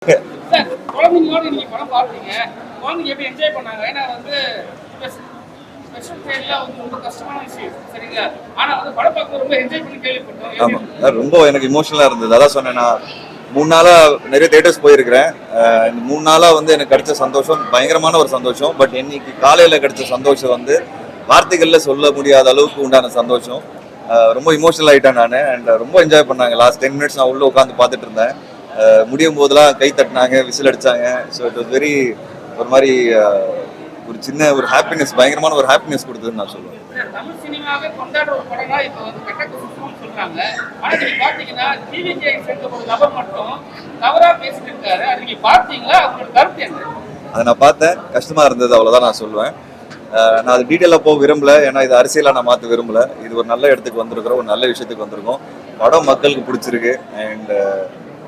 குழந்தைங்களோட நீங்க படம் பார்த்தீங்க, குழந்தைங்க எப்படி என்ஜாய் பண்ணாங்க? ஏன்னா வந்து ஸ்பெஷல் ட்ரெயின்லாம் வந்து ரொம்ப கஷ்டமான விஷயம், சரிங்களா? ஆனா வந்து படம் பார்க்கும்போது ரொம்ப என்ஜாய் பண்ணி கேள்விப்பட்டோம். ஆமாம், ரொம்ப எனக்கு இமோஷனலாக இருந்தது. அதான் சொன்னேன், நான் 3 நாளா நிறைய தேட்டர்ஸ் போயிருக்கிறேன். இந்த 3 நாளா வந்து எனக்கு கிடைச்ச சந்தோஷம் பயங்கரமான ஒரு சந்தோஷம். பட் இன்னைக்கு காலையில் கிடைச்ச சந்தோஷம் வந்து வார்த்தைகளில் சொல்ல முடியாத அளவுக்கு உண்டான சந்தோஷம். ரொம்ப இமோஷனல் ஆகிட்டேன் நான். அண்ட் ரொம்ப என்ஜாய் பண்ணாங்க. லாஸ்ட் 10 மினிட்ஸ் நான் உள்ளே உட்காந்து பார்த்துட்டு இருந்தேன். முடியும் போதெல்லாம் கை தட்டினாங்க, விசில் அடித்தாங்க. ஸோ இட் வாஸ் வெரி ஒரு மாதிரி ஒரு சின்ன ஒரு ஹாப்பினஸ், பயங்கரமான ஒரு ஹாப்பினஸ் கொடுத்ததுன்னு நான் சொல்லுவேன். தமிழ் சினிமாவே கொண்டாடுற ஒரு படம் தான் இப்போ வந்து கெட்ட குசுன்னு சொல்றாங்க. ஆனா நீங்க பாத்தீங்கன்னா டிவிகே சேர்ந்த ஒரு நபர் மட்டும் தவறா பேசிட்டு இருக்காரு. அது நீங்க பாத்தீங்களா? அவங்களோட கருத்து என்ன? அதை நான் பார்த்தேன், கஷ்டமா இருந்தது, அவ்வளோதான் நான் சொல்லுவேன். நான் அது டீட்டெயிலாக போக விரும்பல. ஏன்னா இது அரசியலாக நான் மாற்ற விரும்பல. இது ஒரு நல்ல இடத்துக்கு வந்திருக்கிறோம், ஒரு நல்ல விஷயத்துக்கு வந்திருக்கோம். படம் மக்களுக்கு பிடிச்சிருக்கு. அண்ட்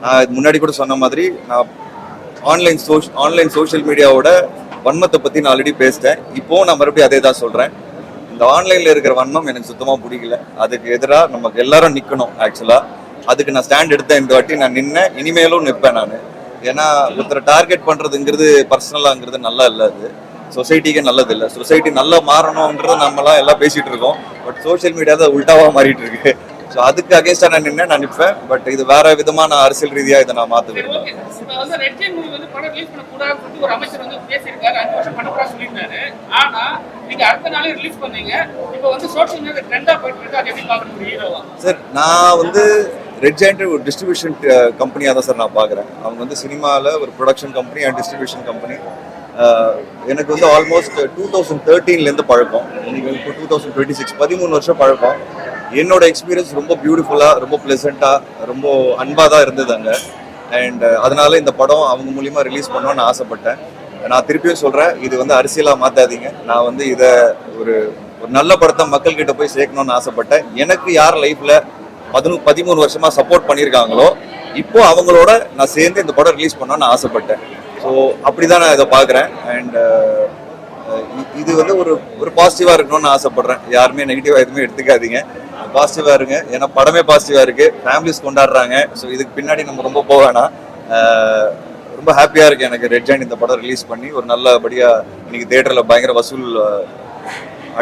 நான் இது முன்னாடி கூட சொன்ன மாதிரி, நான் ஆன்லைன் சோஷியல் மீடியாவோட வன்மத்தை பற்றி நான் ஆல்ரெடி பேசிட்டேன். இப்போவும் நான் மறுபடியும் அதே தான் சொல்கிறேன். இந்த ஆன்லைனில் இருக்கிற வன்மம் எனக்கு சுத்தமாக பிடிக்கல. அதுக்கு எதிராக நமக்கு எல்லாரும் நிற்கணும். ஆக்சுவலாக அதுக்கு நான் ஸ்டாண்ட் எடுத்தேன். இந்த வாட்டி நான் நின்னேன், இனிமேலும் நிற்பேன் நான். ஏன்னா ஒருத்தரை டார்கெட் பண்ணுறதுங்கிறது பர்சனலாங்கிறது நல்லா இல்லை. அது சொசைட்டிக்கே நல்லது இல்லை. சொசைட்டி நல்லா மாறணும்ன்றதை நம்மளாம் எல்லாம் பேசிகிட்டு இருக்கோம். பட் சோஷியல் மீடியாவில் உல்டாவாக மாறிட்டு இருக்கு. ஸோ அதுக்கு அகேன்ஸ்டாக நான் நின்று நான் நிற்பேன். பட் இது வேற விதமாக நான் அரசியல் ரீதியாக இதை நான் மாற்ற விரும்புகிறேன். ஒரு அமைச்சர் வந்து பேசியிருக்காரு, 5 வருஷம் பண்ணக்கூடாது சொல்லியிருந்தாரு. ஆனா நீங்க அடுத்த நாளே ரிலீஸ் பண்ணீங்க. இப்போ வந்து சோஷியல் மீடியா ட்ரெண்டா போயிட்டு இருக்கு. அதை எப்படி பார்க்கணும் ஹீரோவா? சார், நான் வந்து ரெட் ஜெயண்ட் ஒரு டிஸ்ட்ரிபியூஷன் கம்பெனியாக தான் சார் நான் பார்க்குறேன். அவங்க வந்து சினிமாவில் ஒரு production company and distribution company. எனக்கு வந்து ஆல்மோஸ்ட் 2013 பழக்கம். இன்னைக்கு இப்போ 2026, 13 வருஷம் பழக்கம். என்னோட எக்ஸ்பீரியன்ஸ் ரொம்ப பியூட்டிஃபுல்லாக, ரொம்ப ப்ளசண்ட்டாக, ரொம்ப அன்பாக தான் இருந்தது அங்கே. அண்ட் அதனால இந்த படம் அவங்க மூலிமா ரிலீஸ் பண்ணணும்னு ஆசைப்பட்டேன். நான் திருப்பியும் சொல்கிறேன், இது வந்து அரசியலாக மாற்றாதீங்க. நான் வந்து இதை ஒரு நல்ல படத்தை மக்கள்கிட்ட போய் சேர்க்கணும்னு ஆசைப்பட்டேன். எனக்கு யார் லைஃப்பில் 13 வருஷமாக சப்போர்ட் பண்ணியிருக்காங்களோ இப்போ அவங்களோட நான் சேர்ந்து இந்த படம் ரிலீஸ் பண்ணணும்னு ஆசைப்பட்டேன். ஸோ அப்படி தான் நான் இதை பார்க்குறேன். அண்ட் இது வந்து ஒரு பாசிட்டிவாக இருக்கணும்னு ஆசைப்பட்றேன். யாருமே நெகட்டிவாக எதுவுமே எடுத்துக்காதீங்க, பாசிட்டிவாக இருங்க. ஏன்னா படமே பாசிட்டிவாக இருக்குது, ஃபேமிலிஸ் கொண்டாடுறாங்க. ஸோ இதுக்கு பின்னாடி நம்ம ரொம்ப போக வேணாம். ரொம்ப ஹாப்பியாக இருக்குது எனக்கு ரெட் ஜெயண்ட் இந்த படம் ரிலீஸ் பண்ணி ஒரு நல்லபடியாக இன்னைக்கு தியேட்டரில் பயங்கர வசூல்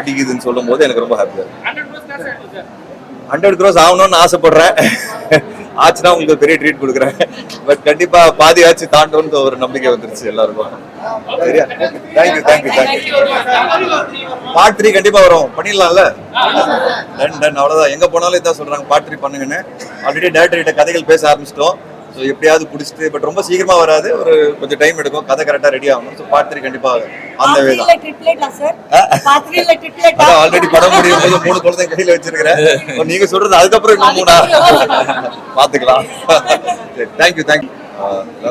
அடிக்குதுன்னு சொல்லும் போது எனக்கு ரொம்ப ஹாப்பியாக இருக்குது. 100 crores ஆகணும்னு ஆசைப்படுறேன். ஆச்சுன்னா உங்களுக்கு பெரிய ட்ரீட் கொடுக்குறேன். பட் கண்டிப்பா பாதி ஆச்சு தாண்டோன்னு ஒரு நம்பிக்கை வந்துருச்சு எல்லாருக்கும். சரியா? தேங்க்யூ. பார்ட் 3 கண்டிப்பா வரும், பண்ணிடலாம்ல. டன் அவ்வளவுதான். எங்க போனாலும் இதான் சொல்றாங்க, பார்ட் 3 பண்ணுங்கன்னு. ஆல்ரெடி டேரக்டர் கிட்ட கதைகள் பேச ஆரம்பிச்சிட்டோம். ஸோ எப்படியாவது பிடிச்சிட்டு, பட் ரொம்ப சீக்கிரமா வராது, ஒரு கொஞ்சம் டைம் எடுக்கும், கதை கரெக்டாக ரெடி ஆகணும். ஸோ பார்ட் 3 கண்டிப்பா அந்த வே தான். ஆல்ரெடி படம் முடியும் போது 3 குழந்தைங்க கையில வச்சிருக்கிறேன். நீங்க சொல்றது அதுக்கப்புறம் இன்னும் 3 பார்த்துக்கலாம். தேங்க்யூ.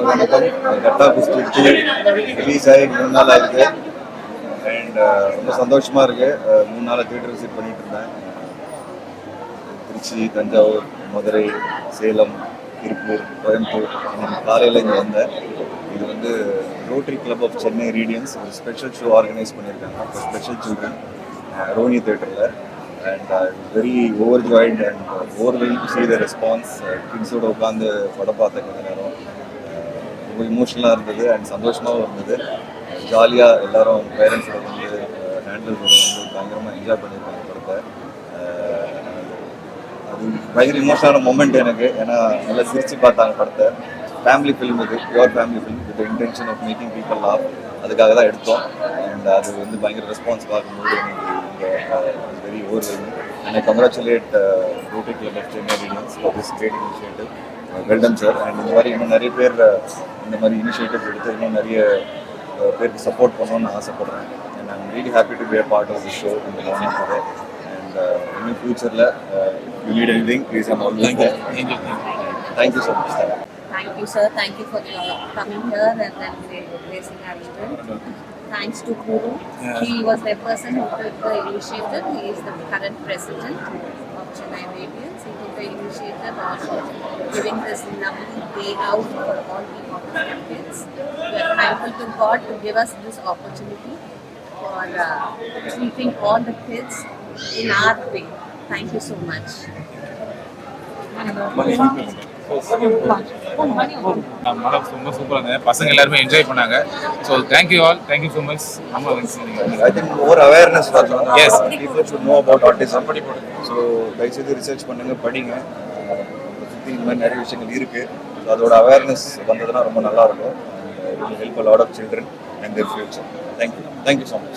வணக்கம். கட்டா புஸ்தி ரிலீஸ் ஆகி 3 நாள் ஆயிருக்கு. அண்ட் ரொம்ப சந்தோஷமா இருக்கு. 3 நாளாக தியேட்டர் விசிட் பண்ணிட்டு இருந்தேன். திருச்சி, தஞ்சாவூர், மதுரை, சேலம், திருப்பூர், கோயம்புத்தூர். காலையில் இங்கே வந்தேன். இது வந்து rotary club of Chennai radiance ஒரு ஸ்பெஷல் ஷோ ஆர்கனைஸ் பண்ணியிருக்காங்க ஃபார் ஸ்பெஷல் சில்ட்ரன், ரோனி தேட்டரில். And very overjoyed and overwhelm to see the response. கிட்ஸோட உட்காந்து படம் பார்த்த கொஞ்ச நேரம் ரொம்ப இமோஷனலாக இருந்தது அண்ட் சந்தோஷமாகவும் இருந்தது. ஜாலியாக எல்லாரும் பேரண்ட்ஸோட வந்து ஹேண்டில்ஸோட வந்து பயங்கரமாக என்ஜாய் பண்ணியிருக்காங்க படத்தை. அது பயங்கர இமோஷனலான மொமெண்ட் எனக்கு. ஏன்னா நல்லா சிரித்து பார்த்தாங்க படத்தை. ஃபேமிலி ஃபிலிம், இது pure family film with intention of making people love. அதுக்காக தான் எடுத்தோம். அண்ட் அது வந்து பயங்கர ரெஸ்பான்ஸ் பார்க்கும்போது எனக்கு very overwhelming. And I congratulate rotary club of Chennai radiance for this great initiative. Well done sir. And இந்த மாதிரி இன்னும் நிறைய பேர் இந்த மாதிரி இனிஷியேட்டிவ் எடுத்து இன்னும் நிறைய பேருக்கு சப்போர்ட் பண்ணணும்னு ஆசைப்படுறேன். And I'm really happy to be a part of the show இந்த morning today. In future, if you need anything, please I'm always there. Thank you so much. Thank you, sir. Thank you for coming here and then raising our event. Thanks to Guru. He was the person who took the initiative. He is the current president of Chennai Radiance. He took the initiative of giving this lovely day out for all the autistic kids. We are thankful to God to give us this opportunity for treating all the kids in our way. Thank you so much. மழை ரொம்ப சூப்பராக இருந்தது. பசங்க எல்லாருமே enjoy பண்ணாங்க. So thank you all, thank you so much. ரொம்ப I think more awareness வரணும். Yes. People should know about autism. So தயவுசெய்து ரிசர்ச் பண்ணுங்க, படிங்க. சுற்றி இந்த மாதிரி நிறைய விஷயங்கள் இருக்கு. ஸோ அதோட அவேர்னஸ் வந்ததுன்னா ரொம்ப நல்லா இருக்கும். It will help a lot of children and their future. Thank you so much.